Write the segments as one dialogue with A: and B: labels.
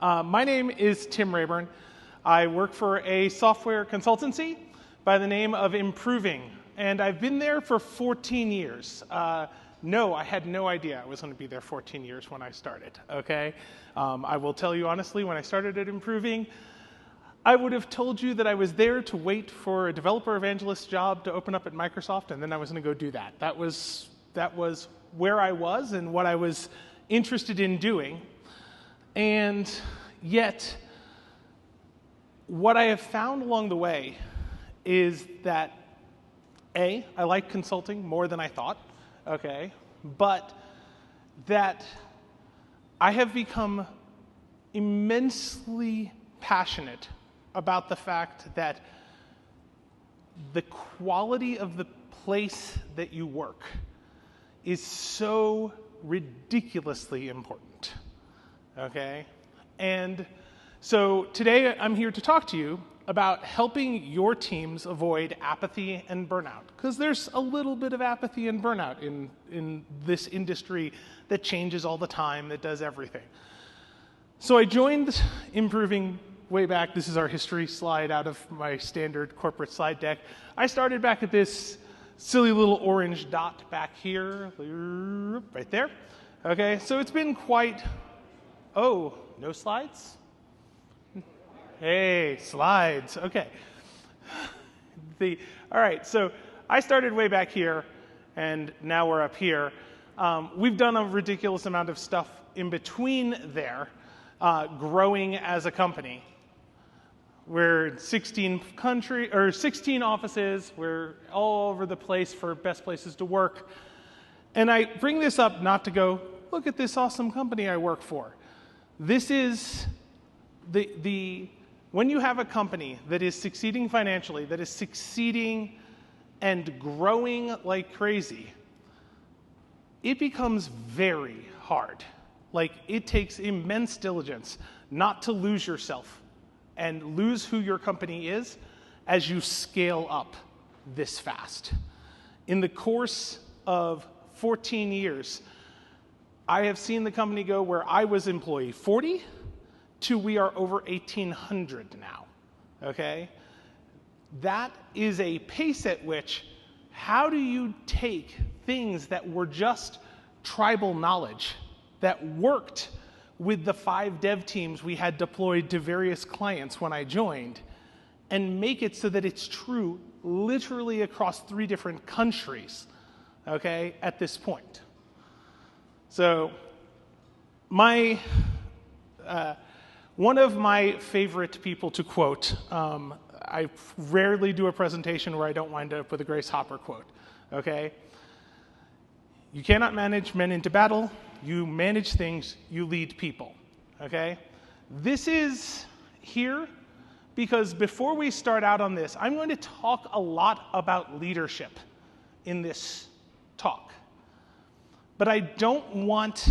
A: My name is Tim Rayburn. I work for a software consultancy by the name of Improving, and I've been there for 14 years. No, I had no idea I was going to be there 14 years when I started, okay? I will tell you honestly, when I started at Improving, I would have told you that I was there to wait for a developer evangelist job to open up at Microsoft, and then I was going to go do that. That was where I was and what I was interested in doing. And yet, what I have found along the way is that, A, I like consulting more than I thought, okay, but that I have become immensely passionate about the fact that the quality of the place that you work is so ridiculously important, okay? And so today I'm here to talk to you about helping your teams avoid apathy and burnout, because there's a little bit of apathy and burnout in this industry that changes all the time, that does everything. So I joined Improving way back. This is our history slide out of my standard corporate slide deck. I started back at this silly little orange dot back here, right there. Okay, so it's been quite, oh, no slides? Hey, slides, okay. All right, so I started way back here, and now we're up here. We've done a ridiculous amount of stuff in between there, growing as a company. We're in 16 offices. We're all over the place for best places to work. And I bring this up not to go, look at this awesome company I work for. This is when you have a company that is succeeding financially, that is succeeding and growing like crazy, it becomes very hard. Like, it takes immense diligence not to lose yourself and lose who your company is as you scale up this fast. In the course of 14 years, I have seen the company go where I was employee 40 to we are over 1,800 now, okay? That is a pace at which, how do you take things that were just tribal knowledge that worked with the 5 dev teams we had deployed to various clients when I joined, and make it so that it's true literally across 3 different countries, okay, at this point. So one of my favorite people to quote, I rarely do a presentation where I don't wind up with a Grace Hopper quote, okay? You cannot manage men into battle. You manage things, you lead people, okay? This is here because before we start out on this, I'm going to talk a lot about leadership in this talk. But I don't want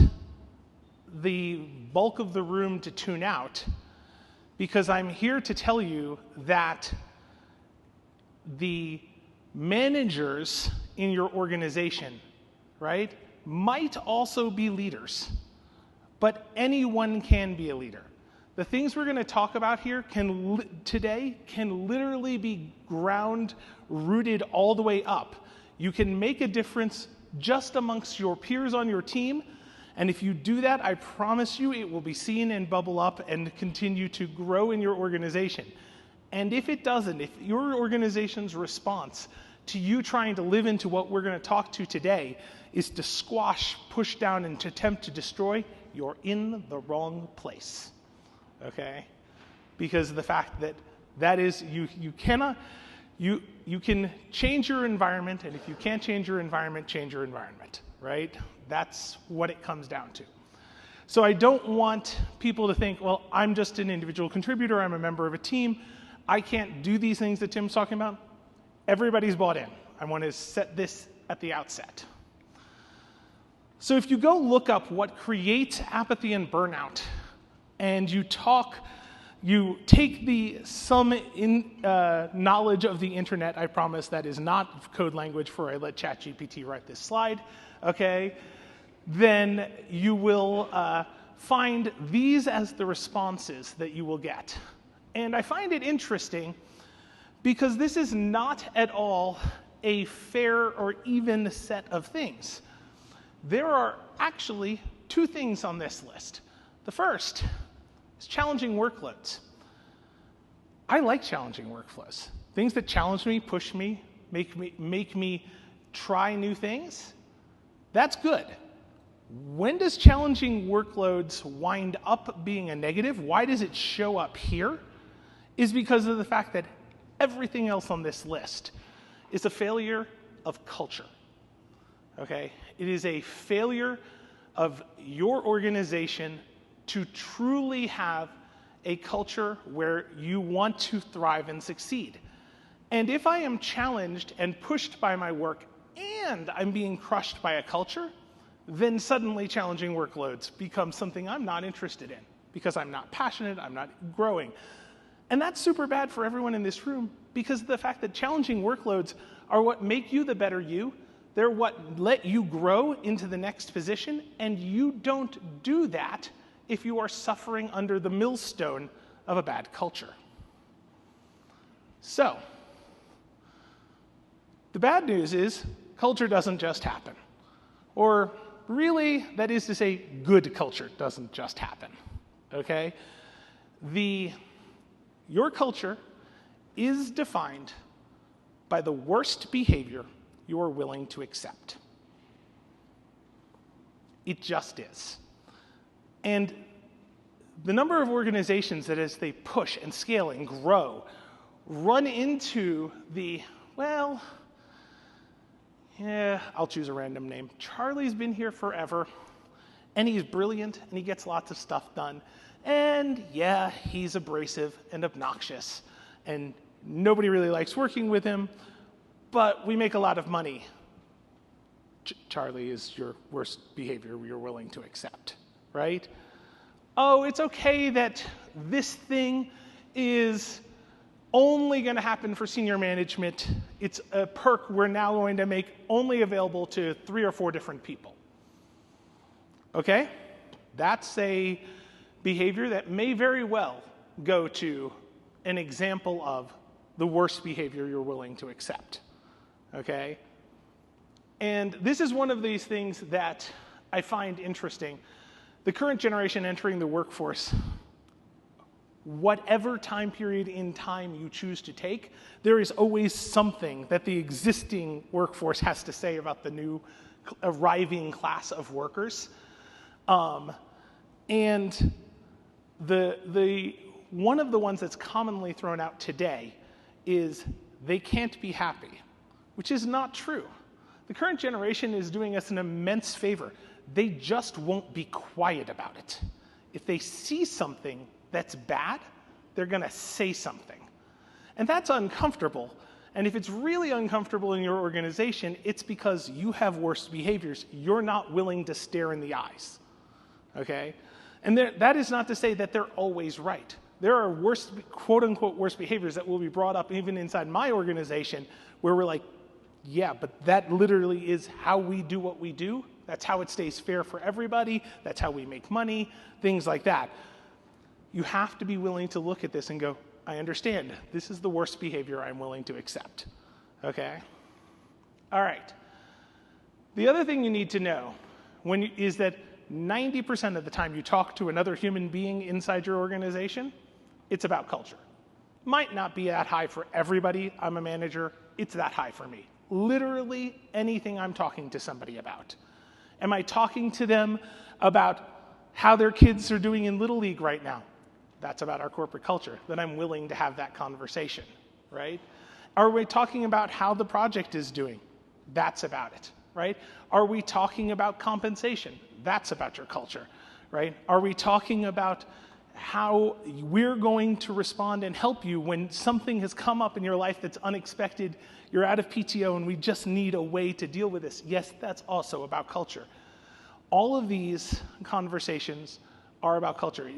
A: the bulk of the room to tune out, because I'm here to tell you that the managers in your organization, right, might also be leaders, but anyone can be a leader. The things we're going to talk about here today can literally be rooted all the way up. You can make a difference just amongst your peers on your team, and if you do that, I promise you it will be seen and bubble up and continue to grow in your organization. And if it doesn't, if your organization's response to you trying to live into what we're going to talk to today is to squash, push down, and to attempt to destroy, you're in the wrong place, okay? Because of the fact that is, you can change your environment, and if you can't change your environment, right? That's what it comes down to. So I don't want people to think, well, I'm just an individual contributor, I'm a member of a team, I can't do these things that Tim's talking about. Everybody's bought in. I want to set this at the outset. So if you go look up what creates apathy and burnout, and you take some knowledge of the internet, I promise that is not code language for I let ChatGPT write this slide, okay? Then you will find these as the responses that you will get. And I find it interesting because this is not at all a fair or even set of things. There are actually two things on this list. The first is challenging workloads. I like challenging workflows. Things that challenge me, push me, make me try new things. That's good. When does challenging workloads wind up being a negative? Why does it show up here? Is because of the fact that everything else on this list is a failure of culture. Okay? It is a failure of your organization to truly have a culture where you want to thrive and succeed. And if I am challenged and pushed by my work and I'm being crushed by a culture, then suddenly challenging workloads become something I'm not interested in because I'm not passionate, I'm not growing. And that's super bad for everyone in this room because of the fact that challenging workloads are what make you the better you. They're what let you grow into the next position, and you don't do that if you are suffering under the millstone of a bad culture. So, the bad news is culture doesn't just happen. Or really, that is to say, good culture doesn't just happen. Okay? Your culture is defined by the worst behavior you are willing to accept. It just is. And the number of organizations that as they push and scale and grow, run into I'll choose a random name. Charlie's been here forever, and he's brilliant, and he gets lots of stuff done. And yeah, he's abrasive and obnoxious, and nobody really likes working with him, but we make a lot of money. Charlie is your worst behavior you're willing to accept, right? Oh, it's okay that this thing is only going to happen for senior management. It's a perk we're now going to make only available to 3 or 4 different people. Okay? That's a behavior that may very well go to an example of the worst behavior you're willing to accept. Okay? And this is one of these things that I find interesting. The current generation entering the workforce, whatever time period in time you choose to take, there is always something that the existing workforce has to say about the new arriving class of workers. And the one of the ones that's commonly thrown out today is they can't be happy, which is not true. The current generation is doing us an immense favor. They just won't be quiet about it. If they see something that's bad, they're going to say something. And that's uncomfortable. And if it's really uncomfortable in your organization, it's because you have worse behaviors. You're not willing to stare in the eyes. Okay? And that is not to say that they're always right. There are worse, quote-unquote, worse behaviors that will be brought up even inside my organization where we're like, yeah, but that literally is how we do what we do. That's how it stays fair for everybody. That's how we make money, things like that. You have to be willing to look at this and go, I understand. This is the worst behavior I'm willing to accept. Okay? All right. The other thing you need to know is that 90% of the time you talk to another human being inside your organization, it's about culture. Might not be that high for everybody. I'm a manager. It's that high for me. Literally anything I'm talking to somebody about. Am I talking to them about how their kids are doing in Little League right now? That's about our corporate culture. Then I'm willing to have that conversation, right? Are we talking about how the project is doing? That's about it, right? Are we talking about compensation? That's about your culture, right? Are we talking about how we're going to respond and help you when something has come up in your life that's unexpected, you're out of PTO and we just need a way to deal with this? Yes, that's also about culture. All of these conversations are about culture.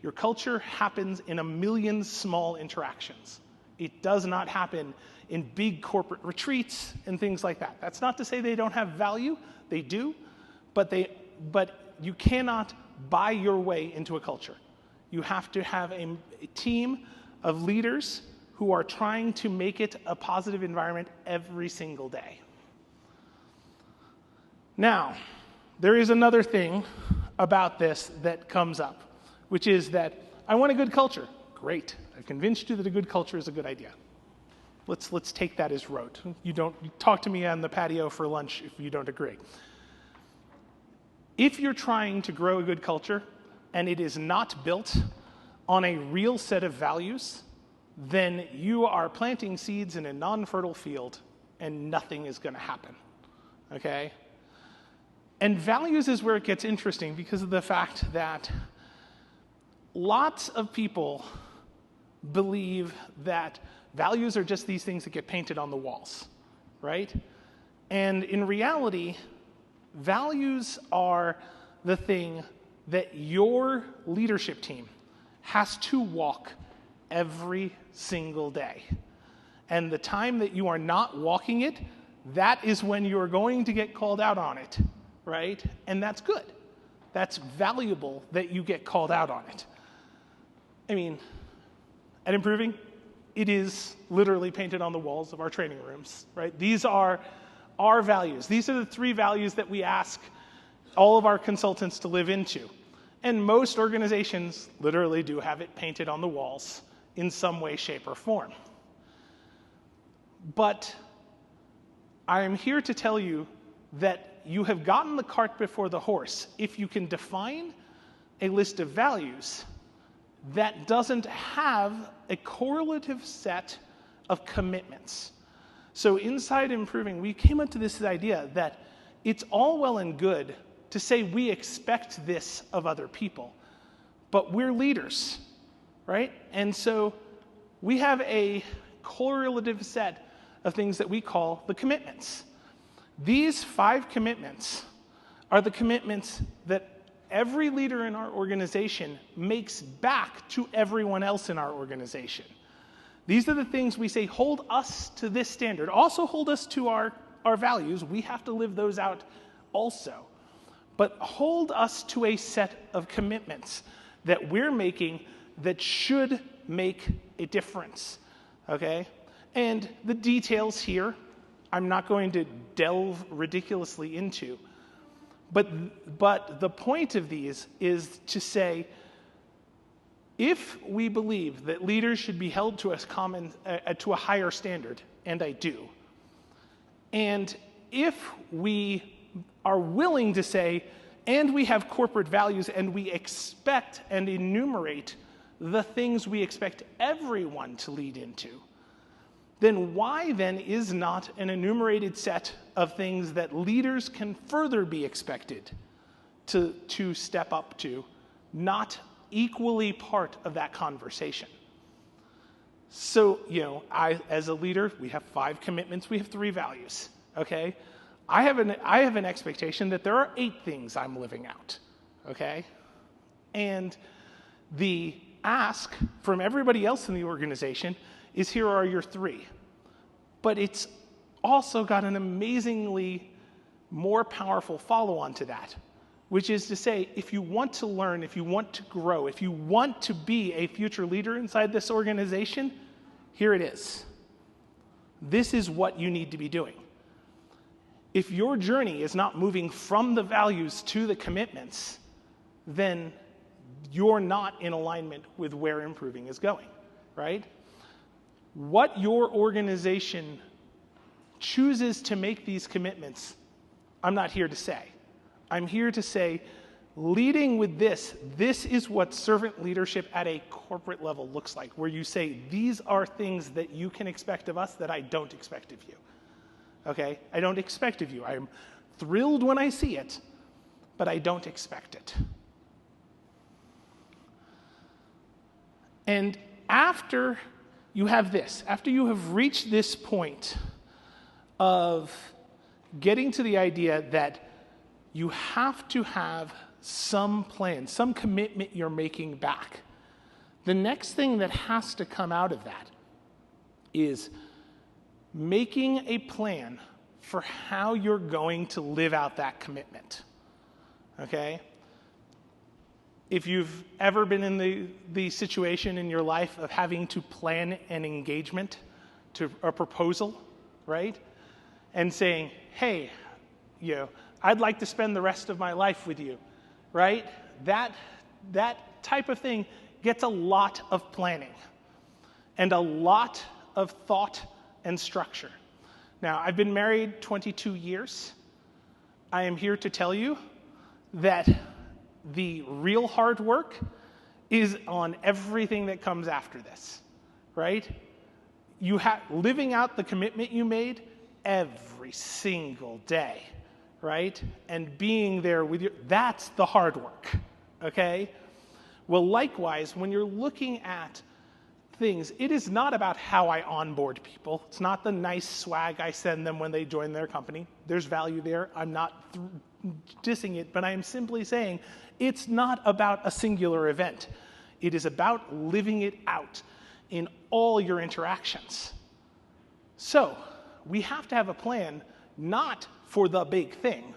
A: Your culture happens in a million small interactions. It does not happen in big corporate retreats and things like that. That's not to say they don't have value. They do, but you cannot buy your way into a culture. You have to have a team of leaders who are trying to make it a positive environment every single day. Now, there is another thing about this that comes up, which is that I want a good culture. Great. I've convinced you that a good culture is a good idea. Let's take that as rote. You talk to me on the patio for lunch if you don't agree. If you're trying to grow a good culture and it is not built on a real set of values, then you are planting seeds in a non-fertile field and nothing is going to happen. Okay? And values is where it gets interesting because of the fact that lots of people believe that values are just these things that get painted on the walls, right? And in reality, values are the thing that your leadership team has to walk every single day. And the time that you are not walking it, that is when you are going to get called out on it, right? And that's good. That's valuable that you get called out on it. I mean, at Improving, it is literally painted on the walls of our training rooms, right? These are our values. These are the 3 values that we ask all of our consultants to live into. And most organizations literally do have it painted on the walls in some way, shape, or form. But I am here to tell you that you have gotten the cart before the horse if you can define a list of values that doesn't have a correlative set of commitments. So inside Improving, we came up to this idea that it's all well and good to say we expect this of other people, but we're leaders, right? And so we have a correlative set of things that we call the commitments. These 5 commitments are the commitments that every leader in our organization makes back to everyone else in our organization. These are the things we say, hold us to this standard. Also hold us to our values. We have to live those out also. But hold us to a set of commitments that we're making that should make a difference, okay? And the details here, I'm not going to delve ridiculously into. But the point of these is to say, if we believe that leaders should be held to a higher standard, and I do, and if we are willing to say, and we have corporate values, and we expect and enumerate the things we expect everyone to lead into, then why then is not an enumerated set of things that leaders can further be expected to step up to, not equally part of that conversation? So, as a leader, we have 5 commitments, we have 3 values, okay? I have an expectation that there are 8 things I'm living out, okay? And the ask from everybody else in the organization is, here are your 3. But it's also got an amazingly more powerful follow-on to that, which is to say, if you want to learn, if you want to grow, if you want to be a future leader inside this organization, here it is. This is what you need to be doing. If your journey is not moving from the values to the commitments, then you're not in alignment with where Improving is going, right? What your organization chooses to make these commitments, I'm not here to say. I'm here to say, leading with this is what servant leadership at a corporate level looks like, where you say, these are things that you can expect of us that I don't expect of you. Okay? I don't expect of you. I'm thrilled when I see it, but I don't expect it. And after you have this, after you have reached this point of getting to the idea that you have to have some plan, some commitment you're making back, the next thing that has to come out of that is making a plan for how you're going to live out that commitment, okay? if you've ever been in the situation in your life of having to plan an engagement to a proposal, right? And saying, hey, I'd like to spend the rest of my life with you, right? That type of thing gets a lot of planning and a lot of thought and structure. Now, I've been married 22 years. I am here to tell you that the real hard work is on everything that comes after this, right? Living out the commitment you made every single day, right? And being there with you, that's the hard work, okay? Well, likewise, when you're looking at things, it is not about how I onboard people. It's not the nice swag I send them when they join their company. There's value there. I'm not dissing it, but I am simply saying it's not about a singular event. It is about living it out in all your interactions. So we have to have a plan, not for the big thing,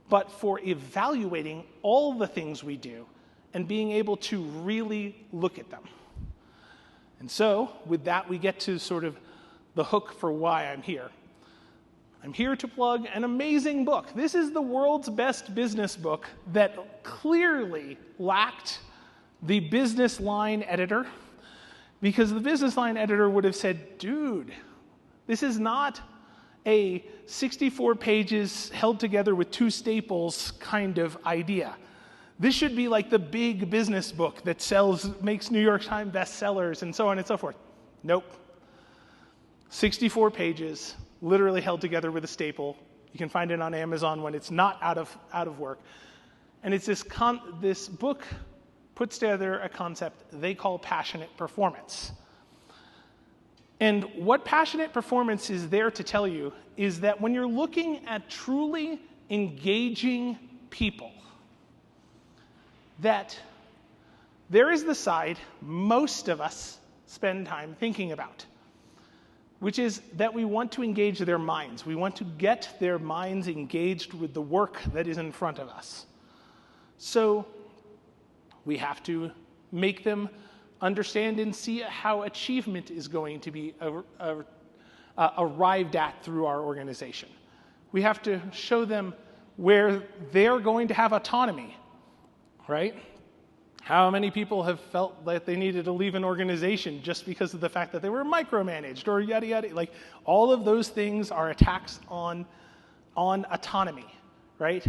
A: but for evaluating all the things we do and being able to really look at them. And so with that, we get to sort of the hook for why I'm here. I'm here to plug an amazing book. This is the world's best business book that clearly lacked the business line editor, because the business line editor would have said, dude, this is not a 64 pages held together with 2 staples kind of idea. This should be like the big business book that makes New York Times bestsellers and so on and so forth. Nope. 64 pages, literally held together with a staple. You can find it on Amazon when it's not out of work. And it's this book puts together a concept they call passionate performance. And what passionate performance is there to tell you is that when you're looking at truly engaging people, that there is the side most of us spend time thinking about, which is that we want to engage their minds. We want to get their minds engaged with the work that is in front of us. So we have to make them understand and see how achievement is going to be arrived at through our organization. We have to show them where they're going to have autonomy, right? How many people have felt that they needed to leave an organization just because of the fact that they were micromanaged or yada yada? Like, all of those things are attacks on autonomy, right?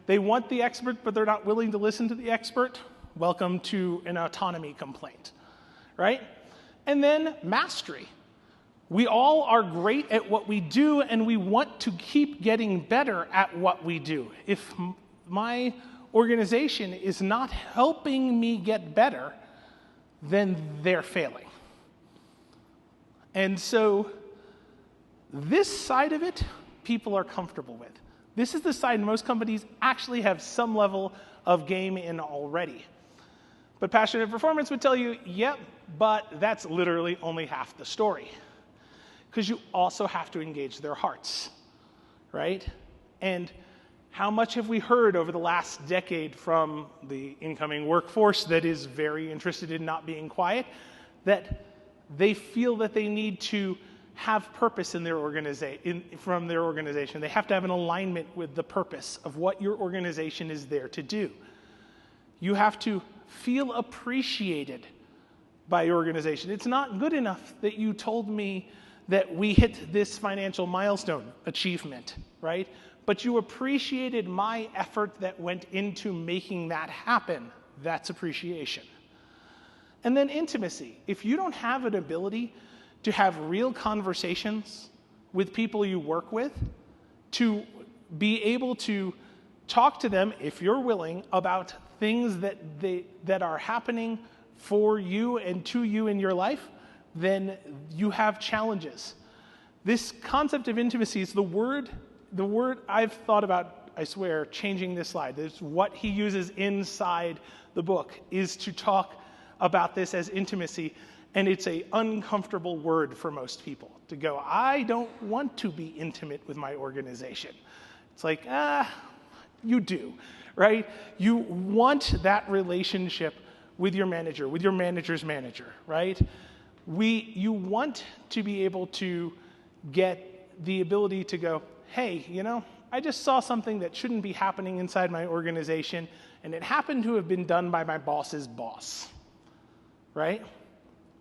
A: They want the expert, but they're not willing to listen to the expert. Welcome to an autonomy complaint, right? And then mastery. We all are great at what we do, and we want to keep getting better at what we do. If my organization is not helping me get better, then they're failing. And so this side of it, people are comfortable with. This is the side most companies actually have some level of game in already. But passionate performance would tell you, yep, but that's literally only half the story. Because you also have to engage their hearts, right? And how much have we heard over the last decade from the incoming workforce that is very interested in not being quiet, that they feel that they need to have purpose in their from their organization. They have to have an alignment with the purpose of what your organization is there to do. You have to feel appreciated by your organization. It's not good enough that you told me that we hit this financial milestone achievement, right? But you appreciated my effort that went into making that happen. That's appreciation. And then intimacy. If you don't have an ability to have real conversations with people you work with, to be able to talk to them, if you're willing, about things that are happening for you and to you in your life, then you have challenges. This concept of intimacy is the word I've thought about, I swear, changing this slide. This is what he uses inside the book, is to talk about this as intimacy. And it's an uncomfortable word for most people to go, I don't want to be intimate with my organization. It's like, you do, right? You want that relationship with your manager, with your manager's manager, right? You want to be able to get the ability to go, hey, I just saw something that shouldn't be happening inside my organization, and it happened to have been done by my boss's boss, right?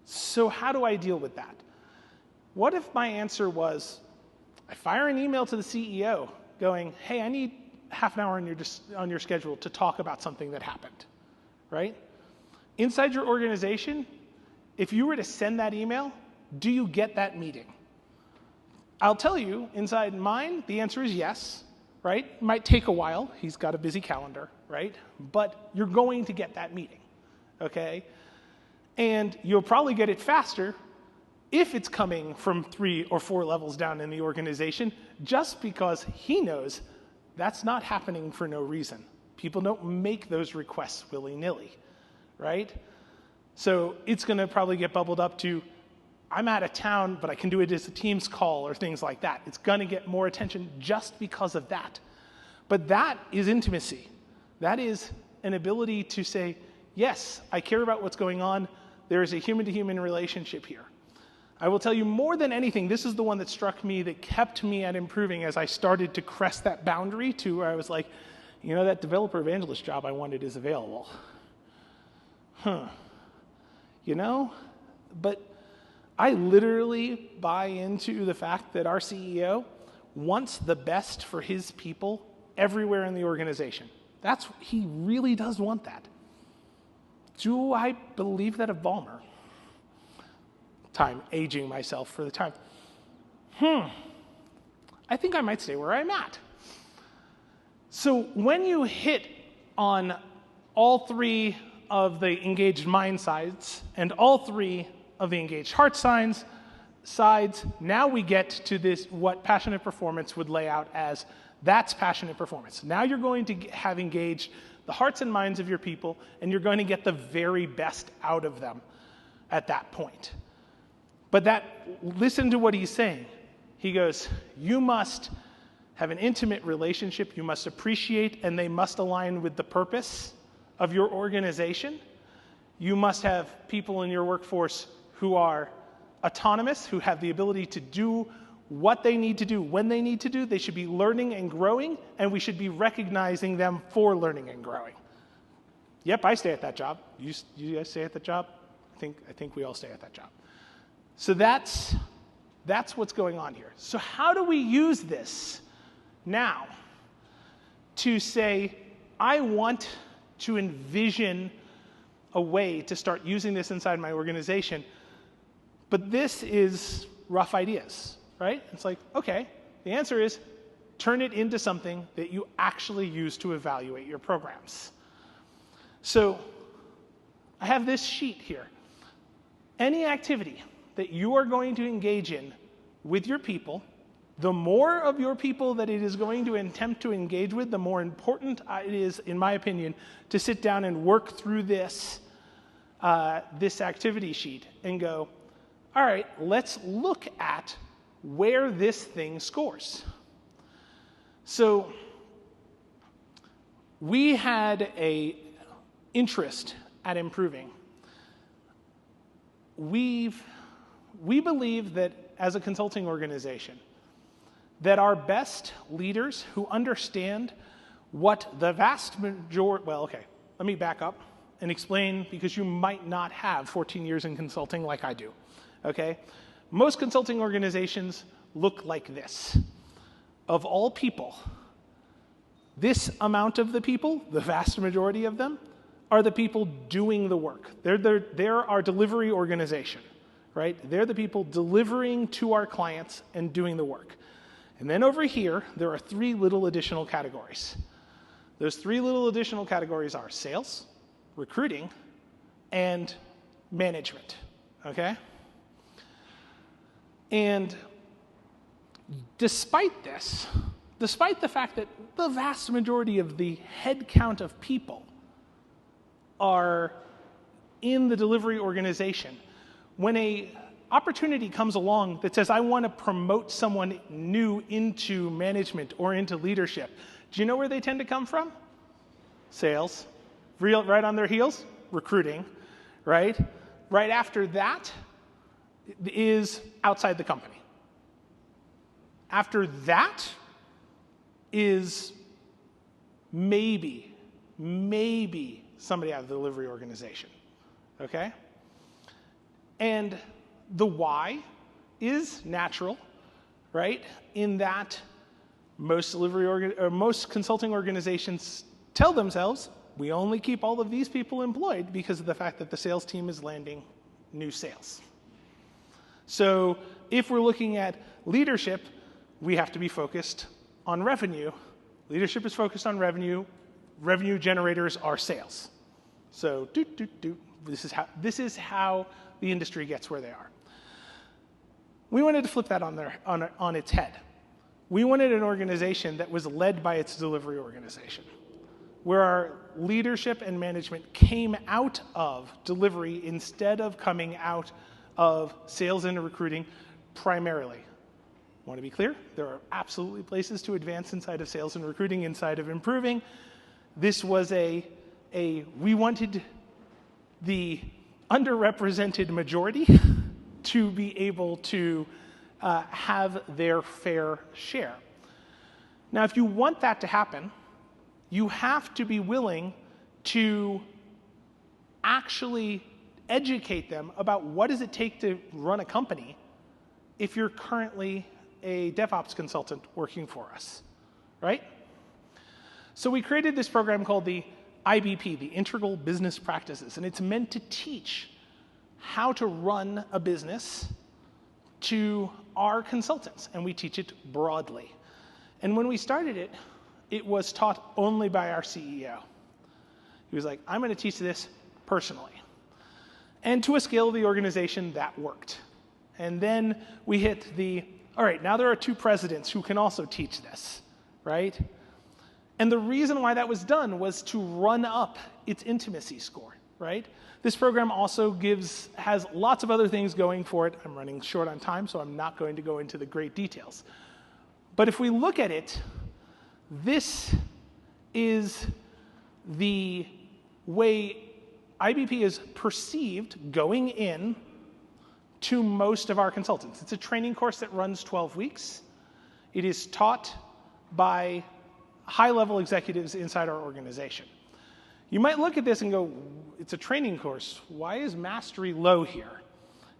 A: So how do I deal with that? What if my answer was, I fire an email to the CEO going, hey, I need half an hour on your schedule to talk about something that happened, right? Inside your organization, if you were to send that email, do you get that meeting? I'll tell you, inside mine, the answer is yes, right? It might take a while. He's got a busy calendar, right? But you're going to get that meeting, okay? And you'll probably get it faster if it's coming from 3 or 4 levels down in the organization, just because he knows that's not happening for no reason. People don't make those requests willy-nilly, right? So it's going to probably get bubbled up to, I'm out of town, but I can do it as a Teams call or things like that. It's going to get more attention just because of that. But that is intimacy. That is an ability to say, yes, I care about what's going on. There is a human-to-human relationship here. I will tell you more than anything, this is the one that struck me, that kept me at improving as I started to crest that boundary to where I was like, that developer evangelist job I wanted is available. But I literally buy into the fact that our CEO wants the best for his people everywhere in the organization. He really does want that. Do I believe that of Ballmer? Time aging myself for the time. I think I might stay where I'm at. So when you hit on all 3 of the engaged mind sides and all 3 of the engaged heart sides, now we get to this, what passionate performance would lay out as, that's passionate performance. Now you're going to have engaged the hearts and minds of your people, and you're going to get the very best out of them at that point. But listen to what he's saying. He goes, you must have an intimate relationship, you must appreciate, and they must align with the purpose of your organization. You must have people in your workforce who are autonomous, who have the ability to do what they need to do when they need to do. They should be learning and growing, and we should be recognizing them for learning and growing. Yep, I stay at that job. You guys stay at that job? I think we all stay at that job. So that's what's going on here. So how do we use this now to say, I want to envision a way to start using this inside my organization, but this is rough ideas, right? It's like, okay, the answer is turn it into something that you actually use to evaluate your programs. So I have this sheet here. Any activity that you are going to engage in with your people, the more of your people that it is going to attempt to engage with, the more important it is, in my opinion, to sit down and work through this activity sheet and go, all right, let's look at where this thing scores. So we had an interest at improving. We believe that as a consulting organization, that our best leaders who understand what the vast majority, let me back up and explain, because you might not have 14 years in consulting like I do, okay? Most consulting organizations look like this. Of all people, this amount of the people, the vast majority of them, are the people doing the work. They're our delivery organization, right? They're the people delivering to our clients and doing the work. And then over here, there are 3 little additional categories. Those 3 little additional categories are sales, recruiting, and management, okay? And despite this, despite the fact that the vast majority of the head count of people are in the delivery organization, when an opportunity comes along that says, I want to promote someone new into management or into leadership, do you know where they tend to come from? Sales. Right on their heels? Recruiting, right? Right after that is outside the company. After that is maybe somebody out of the delivery organization, okay? And the why is natural, right? In that most consulting organizations tell themselves, we only keep all of these people employed because of the fact that the sales team is landing new sales. So if we're looking at leadership, we have to be focused on revenue. Leadership is focused on revenue. Revenue generators are sales. So this is how the industry gets where they are. We wanted to flip that on its head. We wanted an organization that was led by its delivery organization, where our leadership and management came out of delivery instead of coming out of sales and recruiting primarily. I want to be clear, there are absolutely places to advance inside of sales and recruiting, inside of improving. This was we wanted the underrepresented majority to be able to have their fair share. Now, if you want that to happen, you have to be willing to actually educate them about what does it take to run a company if you're currently a Devops consultant working for us, right? So we created this program called the IBP, the Integral Business Practices, and it's meant to teach how to run a business to our consultants, and we teach it broadly. And when we started it, it was taught only by our CEO. He was like, I'm going to teach this personally. And to a scale of the organization, that worked. And then we hit all right, now there are 2 presidents who can also teach this, right? And the reason why that was done was to run up its intimacy score, right? This program also has lots of other things going for it. I'm running short on time, so I'm not going to go into the great details. But if we look at it, this is the way IBP is perceived going in to most of our consultants. It's a training course that runs 12 weeks. It is taught by high-level executives inside our organization. You might look at this and go, it's a training course. Why is mastery low here?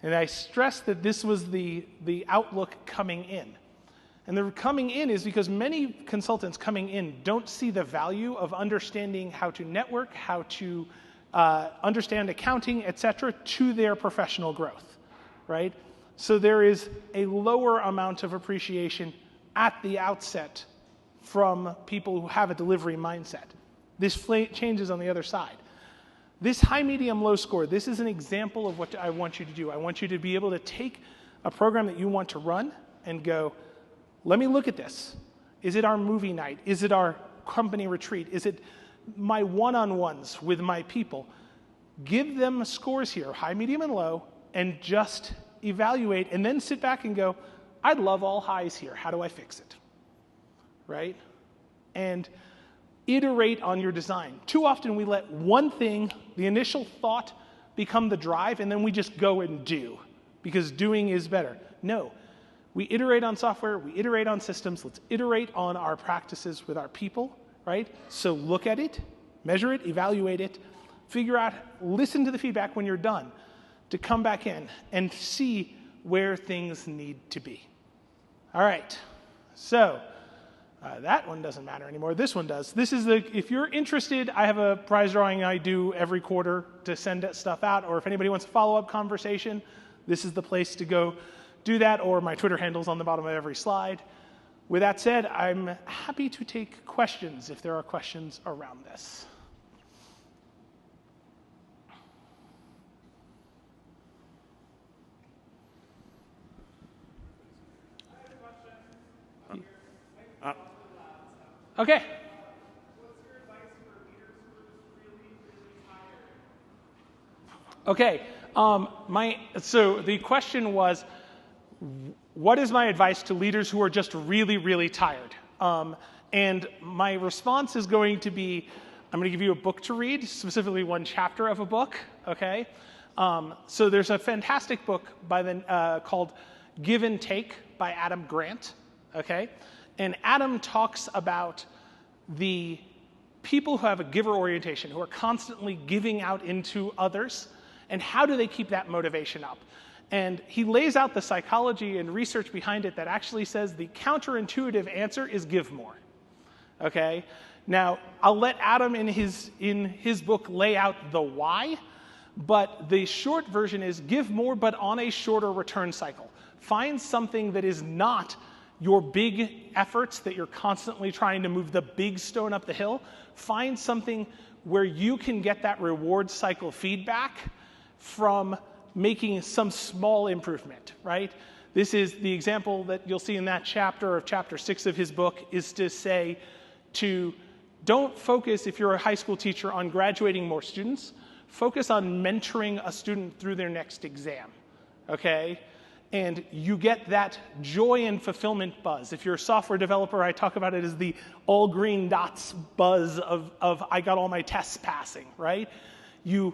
A: And I stress that this was the outlook coming in. And the coming in is because many consultants coming in don't see the value of understanding how to network, how to understand accounting, et cetera, to their professional growth, right? So there is a lower amount of appreciation at the outset from people who have a delivery mindset. This changes on the other side. This high, medium, low score, this is an example of what I want you to do. I want you to be able to take a program that you want to run and go, let me look at this. Is it our movie night? Is it our company retreat? Is it my one-on-ones with my people? Give them scores here, high, medium, and low, and just evaluate, and then sit back and go, I'd love all highs here. How do I fix it? Right? And iterate on your design. Too often we let one thing, the initial thought, become the drive, and then we just go and do, because doing is better. No. We iterate on software, we iterate on systems, let's iterate on our practices with our people, right? So look at it, measure it, evaluate it, figure out, listen to the feedback when you're done, to come back in and see where things need to be. All right, so that one doesn't matter anymore. This one does. This is if you're interested, I have a prize drawing I do every quarter to send stuff out, or if anybody wants a follow-up conversation, this is the place to go do that, or my Twitter handle's on the bottom of every slide. With that said, I'm happy to take questions if there are questions around this. Okay.
B: What's your advice for leaders who are just really, really tired?
A: Okay. So the question was, what is my advice to leaders who are just really, really tired? And my response is going to be, I'm going to give you a book to read, specifically one chapter of a book, okay? So there's a fantastic book called Give and Take by Adam Grant, okay? And Adam talks about the people who have a giver orientation, who are constantly giving out into others, and how do they keep that motivation up? And he lays out the psychology and research behind it that actually says the counterintuitive answer is give more, okay? Now, I'll let Adam in his book lay out the why, but the short version is give more, but on a shorter return cycle. Find something that is not your big efforts that you're constantly trying to move the big stone up the hill. Find something where you can get that reward cycle feedback from making some small improvement, right? This is the example that you'll see in that chapter of chapter 6 of his book, is to say don't focus, if you're a high school teacher, on graduating more students. Focus on mentoring a student through their next exam, okay? And you get that joy and fulfillment buzz. If you're a software developer, I talk about it as the all green dots buzz of I got all my tests passing, right? You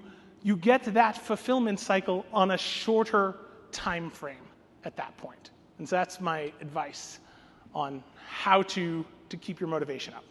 A: get that fulfillment cycle on a shorter time frame at that point. And so that's my advice on how to keep your motivation up.